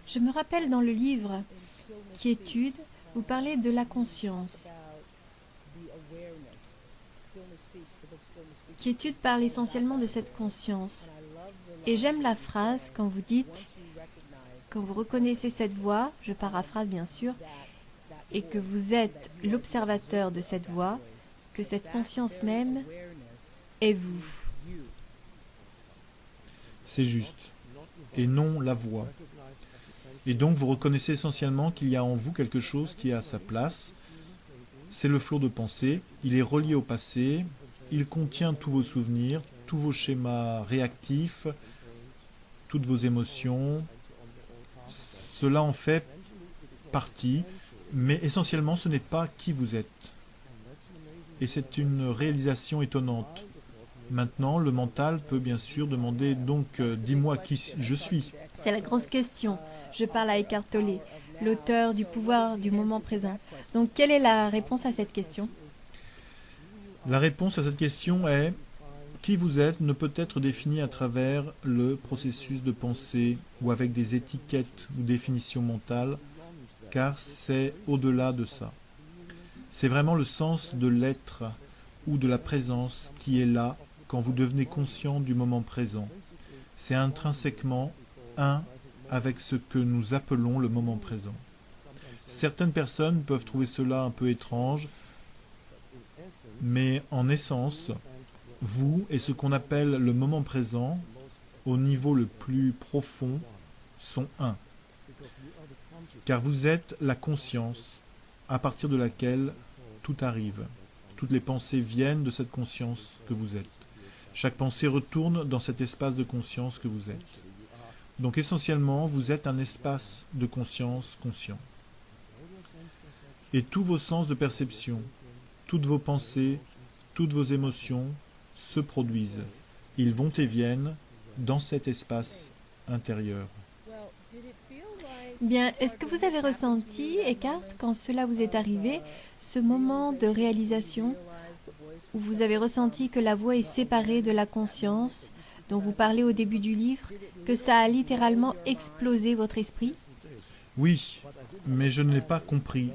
Je me rappelle dans le livre Quiétude, vous parlez de la conscience. Quiétude parle essentiellement de cette conscience. Et j'aime la phrase quand vous dites, quand vous reconnaissez cette voix, je paraphrase bien sûr, et que vous êtes l'observateur de cette voix, que cette conscience même est vous. C'est juste. Et non la voix. Et donc vous reconnaissez essentiellement qu'il y a en vous quelque chose qui est à sa place. C'est le flot de pensée, il est relié au passé, il contient tous vos souvenirs, tous vos schémas réactifs, toutes vos émotions. Cela en fait partie, mais essentiellement ce n'est pas qui vous êtes. Et c'est une réalisation étonnante. Maintenant, le mental peut bien sûr demander donc dis-moi qui je suis. C'est la grosse question. Je parle à Eckhart Tolle, l'auteur du pouvoir du moment présent. Donc quelle est la réponse à cette question? La réponse à cette question est qui vous êtes ne peut être défini à travers le processus de pensée ou avec des étiquettes ou définitions mentales, car c'est au-delà de ça. C'est vraiment le sens de l'être ou de la présence qui est là quand vous devenez conscient du moment présent. C'est intrinsèquement un avec ce que nous appelons le moment présent. Certaines personnes peuvent trouver cela un peu étrange, mais en essence, vous et ce qu'on appelle le moment présent, au niveau le plus profond, sont un. Car vous êtes la conscience à partir de laquelle tout arrive. Toutes les pensées viennent de cette conscience que vous êtes. Chaque pensée retourne dans cet espace de conscience que vous êtes. Donc essentiellement, vous êtes un espace de conscience conscient. Et tous vos sens de perception, toutes vos pensées, toutes vos émotions se produisent. Ils vont et viennent dans cet espace intérieur. Bien, est-ce que vous avez ressenti, Eckhart, quand cela vous est arrivé, ce moment de réalisation où vous avez ressenti que la voix est séparée de la conscience, dont vous parlez au début du livre, que ça a littéralement explosé votre esprit? Oui, mais je ne l'ai pas compris.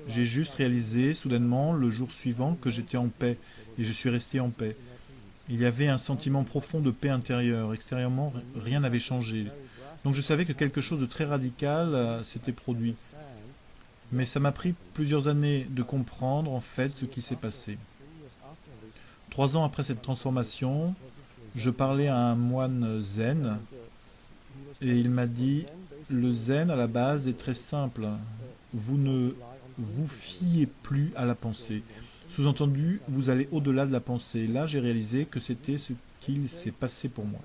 J'ai juste réalisé soudainement le jour suivant que j'étais en paix, et je suis resté en paix. Il y avait un sentiment profond de paix intérieure. Extérieurement, rien n'avait changé. Donc je savais que quelque chose de très radical s'était produit. Mais ça m'a pris plusieurs années de comprendre en fait ce qui s'est passé. 3 ans après cette transformation, je parlais à un moine zen et il m'a dit « Le zen à la base est très simple. Vous ne vous fiez plus à la pensée. Sous-entendu, vous allez au-delà de la pensée. » Là, j'ai réalisé que c'était ce qu'il s'est passé pour moi.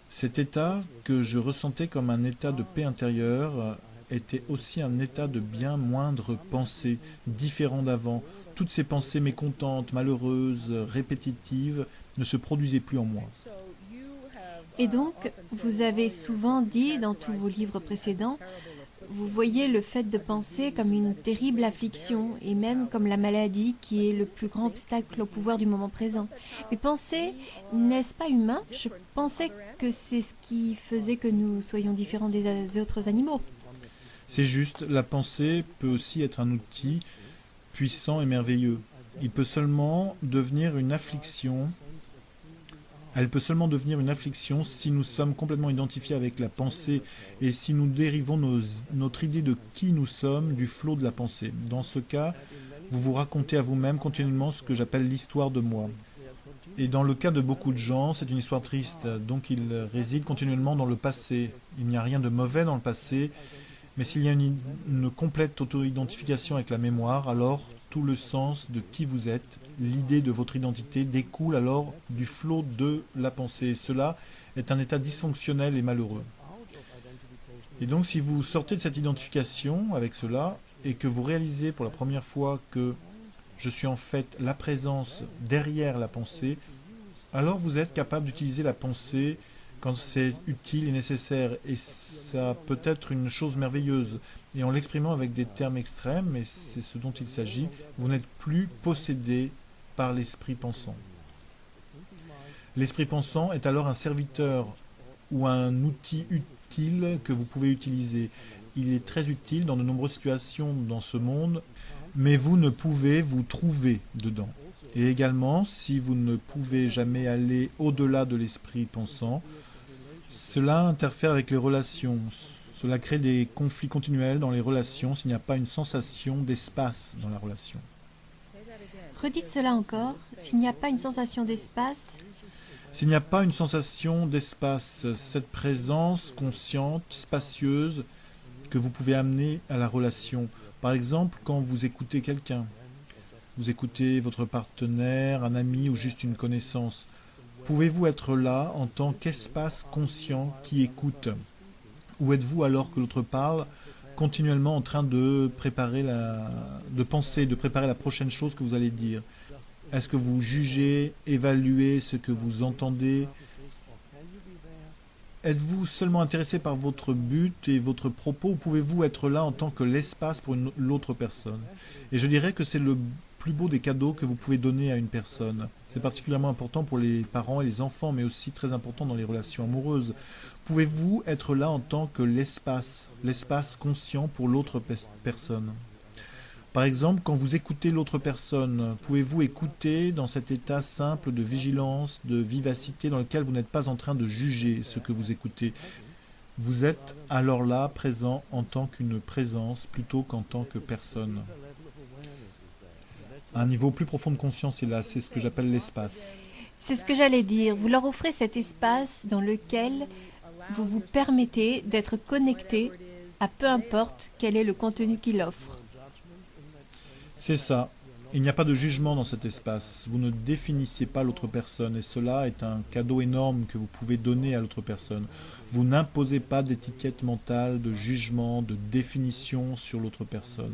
Cet état que je ressentais comme un état de paix intérieure était aussi un état de bien moindre pensée, différent d'avant. Toutes ces pensées mécontentes, malheureuses, répétitives ne se produisaient plus en moi. Et donc, vous avez souvent dit dans tous vos livres précédents, vous voyez le fait de penser comme une terrible affliction et même comme la maladie qui est le plus grand obstacle au pouvoir du moment présent. Mais penser, n'est-ce pas humain? Je pensais que c'est ce qui faisait que nous soyons différents des autres animaux. C'est juste, la pensée peut aussi être un outil puissant et merveilleux. Il peut seulement devenir une affliction. Elle peut seulement devenir une affliction si nous sommes complètement identifiés avec la pensée et si nous dérivons notre idée de qui nous sommes du flot de la pensée. Dans ce cas, vous vous racontez à vous-même continuellement ce que j'appelle l'histoire de moi. Et dans le cas de beaucoup de gens, c'est une histoire triste. Donc ils résident continuellement dans le passé. Il n'y a rien de mauvais dans le passé, mais s'il y a une complète auto-identification avec la mémoire, alors tout le sens de qui vous êtes, l'idée de votre identité découle alors du flot de la pensée. Et cela est un état dysfonctionnel et malheureux. Et donc si vous sortez de cette identification avec cela et que vous réalisez pour la première fois que je suis en fait la présence derrière la pensée, alors vous êtes capable d'utiliser la pensée quand c'est utile et nécessaire. Et ça peut être une chose merveilleuse. Et en l'exprimant avec des termes extrêmes, et c'est ce dont il s'agit, vous n'êtes plus possédé par l'esprit pensant. L'esprit pensant est alors un serviteur ou un outil utile utile que vous pouvez utiliser. Il est très utile dans de nombreuses situations dans ce monde, mais vous ne pouvez vous trouver dedans. Et également, si vous ne pouvez jamais aller au-delà de l'esprit pensant, cela interfère avec les relations. Cela crée des conflits continuels dans les relations s'il n'y a pas une sensation d'espace dans la relation. Redites cela encore. S'il n'y a pas une sensation d'espace, S'il n'y a pas une sensation d'espace, cette présence consciente, spacieuse, que vous pouvez amener à la relation. Par exemple, quand vous écoutez quelqu'un, vous écoutez votre partenaire, un ami ou juste une connaissance, pouvez-vous être là en tant qu'espace conscient qui écoute? Ou êtes-vous alors que l'autre parle continuellement en train de préparer de penser, de préparer la prochaine chose que vous allez dire? Est-ce que vous jugez, évaluez ce que vous entendez? Êtes-vous seulement intéressé par votre but et votre propos ou pouvez-vous être là en tant que l'espace pour l'autre personne? Et je dirais que c'est le plus beau des cadeaux que vous pouvez donner à une personne. C'est particulièrement important pour les parents et les enfants, mais aussi très important dans les relations amoureuses. Pouvez-vous être là en tant que l'espace conscient pour l'autre personne? Par exemple, quand vous écoutez l'autre personne, pouvez-vous écouter dans cet état simple de vigilance, de vivacité dans lequel vous n'êtes pas en train de juger ce que vous écoutez? Vous êtes alors là, présent en tant qu'une présence plutôt qu'en tant que personne. Un niveau plus profond de conscience est là, c'est ce que j'appelle l'espace. c'est ce que j'allais dire. Vous leur offrez cet espace dans lequel vous vous permettez d'être connecté à peu importe quel est le contenu qu'il offre. C'est ça. Il n'y a pas de jugement dans cet espace. Vous ne définissez pas l'autre personne et cela est un cadeau énorme que vous pouvez donner à l'autre personne. Vous n'imposez pas d'étiquette mentale, de jugement, de définition sur l'autre personne.